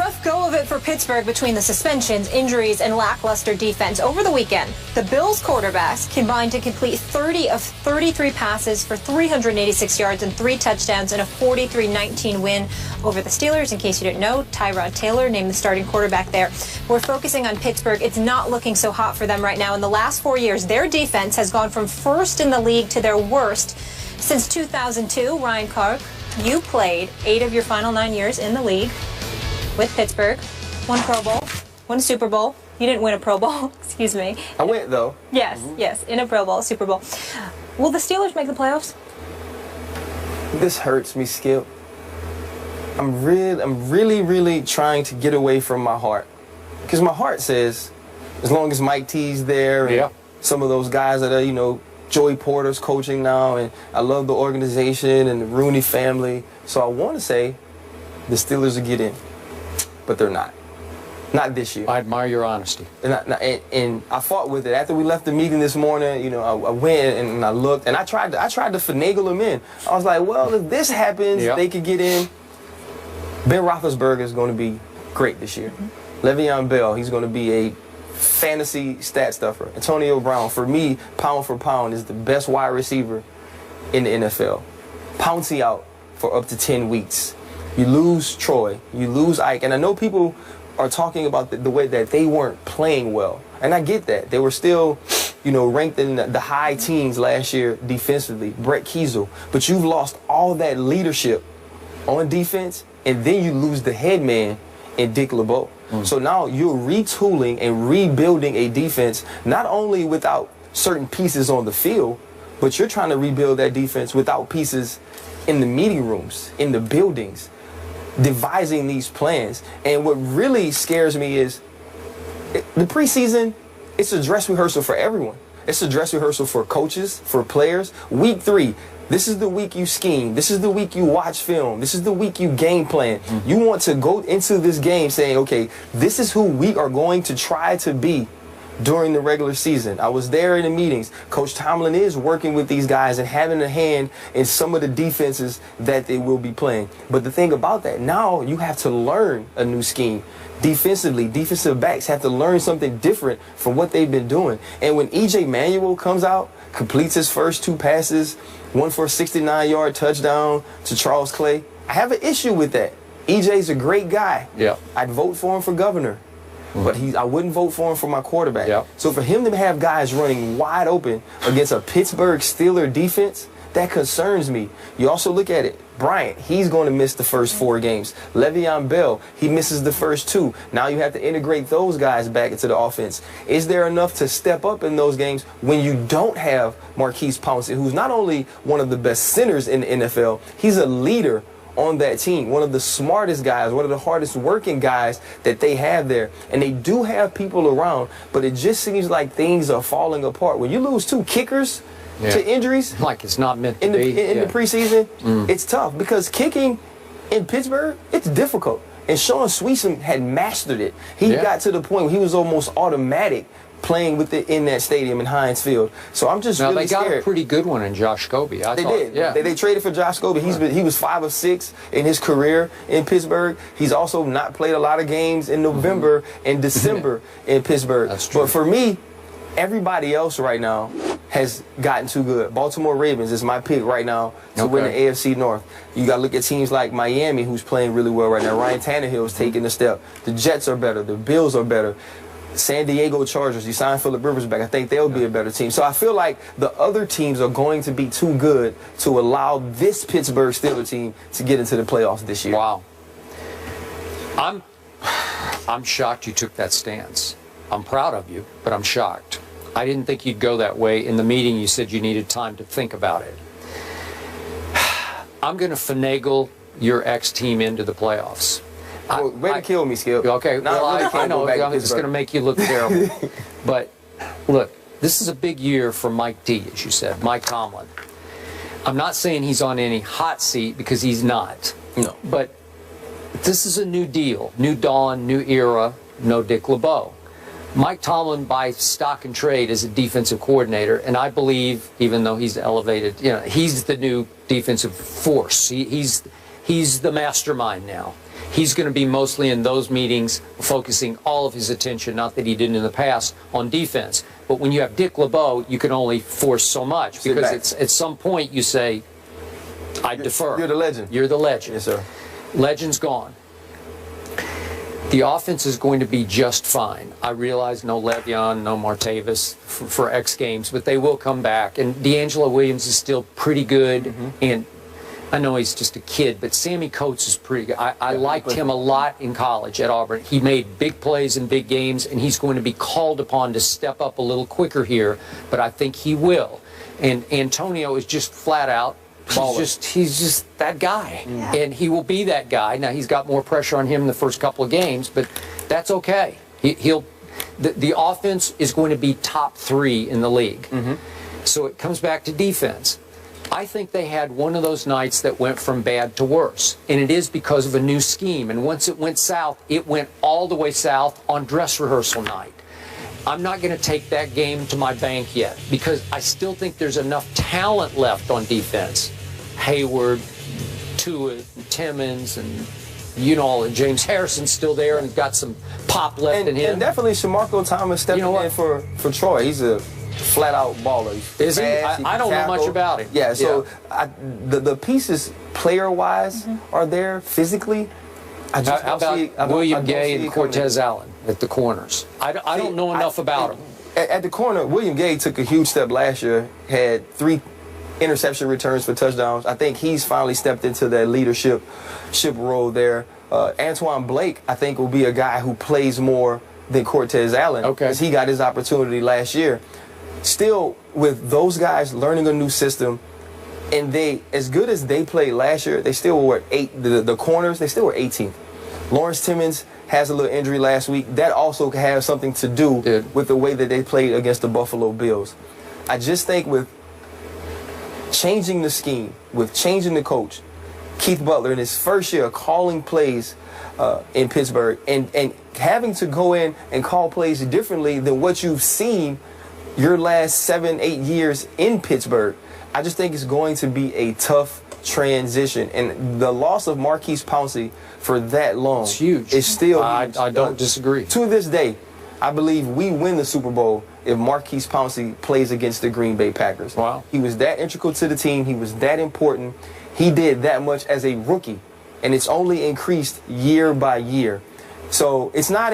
rough go of it for Pittsburgh between the suspensions, injuries, and lackluster defense. Over the weekend, the Bills quarterbacks combined to complete 30 of 33 passes for 386 yards and 3 touchdowns in a 43-19 win over the Steelers. In case you didn't know, Tyrod Taylor named the starting quarterback there. We're focusing on Pittsburgh. It's not looking so hot for them right now. In the last 4 years, their defense has gone from first in the league to their worst since 2002. Ryan Clark, you played 8 of your final 9 years in the league with Pittsburgh, 1 Pro Bowl, 1 Super Bowl. You didn't win a Pro Bowl, excuse me. I went, though. Yes, yes, in a Pro Bowl, Super Bowl. Will the Steelers make the playoffs? This hurts me, Skip. I'm really trying to get away from my heart. Because my heart says, as long as Mike T's there, and some of those guys that are, you know, Joey Porter's coaching now, and I love the organization and the Rooney family. So I want to say the Steelers will get in. But they're not. Not this year. I admire your honesty. And I fought with it. After we left the meeting this morning, you know, I went and I looked, and I tried to finagle them in. I was like, well, if this happens, they could get in. Ben Roethlisberger is going to be great this year. Le'Veon Bell, he's going to be a fantasy stat stuffer. Antonio Brown, for me, pound for pound, is the best wide receiver in the NFL. Pouncey out for up to 10 weeks. You lose Troy, you lose Ike, and I know people are talking about the way that they weren't playing well, and I get that. They were still, you know, ranked in the high teens last year defensively, Brett Kiesel, but you've lost all that leadership on defense, and then you lose the head man in Dick LeBeau. So now you're retooling and rebuilding a defense, not only without certain pieces on the field, but you're trying to rebuild that defense without pieces in the meeting rooms, in the buildings, devising these plans. And what really scares me is the preseason, it's a dress rehearsal for everyone. It's a dress rehearsal for coaches, for players. Week 3, this is the week you scheme. This is the week you watch film. This is the week you game plan. You want to go into this game saying, okay, this is who we are going to try to be during the regular season. I was there in the meetings. Coach Tomlin is working with these guys and having a hand in some of the defenses that they will be playing. But the thing about that, now you have to learn a new scheme. Defensively, defensive backs have to learn something different from what they've been doing. And when E.J. Manuel comes out, completes his first 2 passes, 1 for a 69-yard touchdown to Charles Clay, I have an issue with that. E.J.'s a great guy. I'd vote for him for governor. But I wouldn't vote for him for my quarterback. So for him to have guys running wide open against a Pittsburgh Steelers defense, that concerns me. You also look at it. Bryant, he's going to miss the first 4 games. Le'Veon Bell, he misses the first 2. Now you have to integrate those guys back into the offense. Is there enough to step up in those games when you don't have Marquise Pouncey, who's not only one of the best centers in the NFL, he's a leader on that team, one of the smartest guys, one of the hardest working guys that they have there. And they do have people around, but it just seems like things are falling apart. When you lose 2 kickers to injuries, like it's not meant to in the preseason, it's tough because kicking in Pittsburgh, it's difficult. And Sean Sweetson had mastered it. He got to the point where he was almost automatic playing with it in that stadium in Heinz Field. So I'm just really scared. They got a pretty good one in Josh Scobie. They did. They traded for Josh Scobie. He was 5 of 6 in his career in Pittsburgh. He's also not played a lot of games in November and December in Pittsburgh. That's true. But for me, everybody else right now has gotten too good. Baltimore Ravens is my pick right now to win the AFC North. You got to look at teams like Miami, who's playing really well right now. Ryan Tannehill is taking a step. The Jets are better. The Bills are better. San Diego Chargers, you signed Phillip Rivers back. I think they'll be a better team. So I feel like the other teams are going to be too good to allow this Pittsburgh Steelers team to get into the playoffs this year. Wow. I'm shocked you took that stance. I'm proud of you, but I'm shocked. I didn't think you'd go that way. In the meeting, you said you needed time to think about it. I'm going to finagle your ex-team into the playoffs. Way to kill me, Skip. Okay, well, I know. It's going to make you look terrible. But, look, this is a big year for Mike D, as you said, Mike Tomlin. I'm not saying he's on any hot seat because he's not. No. But this is a new deal, new dawn, new era, no Dick LeBeau. Mike Tomlin, by stock and trade, is a defensive coordinator, and I believe, even though he's elevated, you know, he's the new defensive force. He's the mastermind now. He's going to be mostly in those meetings, focusing all of his attention, not that he didn't in the past, on defense. But when you have Dick LeBeau, you can only force so much, because it's, at some point you say, I defer. You're the legend. You're the legend. Yes, sir. Legend's gone. The offense is going to be just fine. I realize no Le'Veon, no Martavis for X games, but they will come back. And D'Angelo Williams is still pretty good. And I know he's just a kid, but Sammy Coates is pretty good. I liked him a lot in college at Auburn. He made big plays in big games, and he's going to be called upon to step up a little quicker here, but I think he will. And Antonio is just flat out, he's just that guy. And he will be that guy. Now, he's got more pressure on him in the first couple of games, but that's okay. The offense is going to be top 3 in the league. So it comes back to defense. I think they had one of those nights that went from bad to worse, and it is because of a new scheme. And once it went south, it went all the way south on dress rehearsal night. I'm not going to take that game to my bank yet, because I still think there's enough talent left on defense. Hayward, Tuitt, and Timmons, and James Harrison's still there and got some pop left in him. And definitely Shamarko Thomas stepping in for Troy. He's a flat-out baller. Is he? I don't know much about him. Yeah, so the pieces player-wise are there physically. I just How about William Gay and Cortez Allen at the corners? I don't know enough about them. At the corner, William Gay took a huge step last year, had 3 interception returns for touchdowns. I think he's finally stepped into that leadership role there. Antoine Blake, I think, will be a guy who plays more than Cortez Allen, because he got his opportunity last year. Still, with those guys learning a new system, and they, as good as they played last year, they still were the corners, they still were 18th. Lawrence Timmons has a little injury last week. That also has something to do with the way that they played against the Buffalo Bills. I just think with changing the scheme, with changing the coach, Keith Butler in his first year calling plays in Pittsburgh, and having to go in and call plays differently than what you've seen your last 7-8 years in Pittsburgh, I just think it's going to be a tough transition. And the loss of Marquise Pouncey for that long is huge. It's still huge. I don't disagree. To this day, I believe we win the Super Bowl if Marquise Pouncey plays against the Green Bay Packers. Wow. He was that integral to the team. He was that important. He did that much as a rookie, and it's only increased year by year. So it's not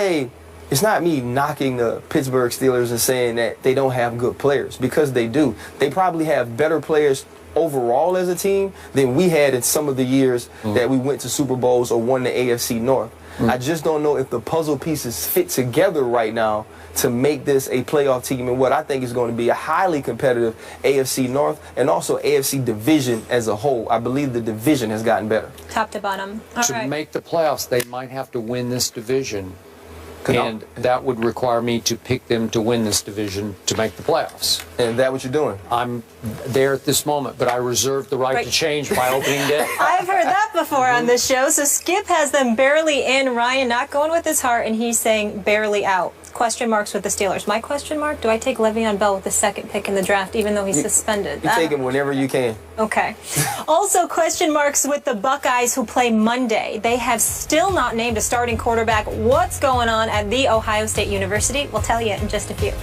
me knocking the Pittsburgh Steelers and saying that they don't have good players, because they do. They probably have better players overall as a team than we had in some of the years that we went to Super Bowls or won the AFC North. I just don't know if the puzzle pieces fit together right now to make this a playoff team and what I think is going to be a highly competitive AFC North and also AFC division as a whole. I believe the division has gotten better. Top to bottom. To make the playoffs, they might have to win this division. And that would require me to pick them to win this division to make the playoffs. And that what you're doing? I'm there at this moment, but I reserve the right to change my opening day. I've heard that before on this show. So Skip has them barely in. Ryan not going with his heart, and he's saying barely out. Question marks with the Steelers. My question mark, do I take Le'Veon Bell with the 2nd pick in the draft, even though he's suspended? You take him whenever you can. Okay. Also, question marks with the Buckeyes, who play Monday. They have still not named a starting quarterback. What's going on at The Ohio State University? We'll tell you in just a few.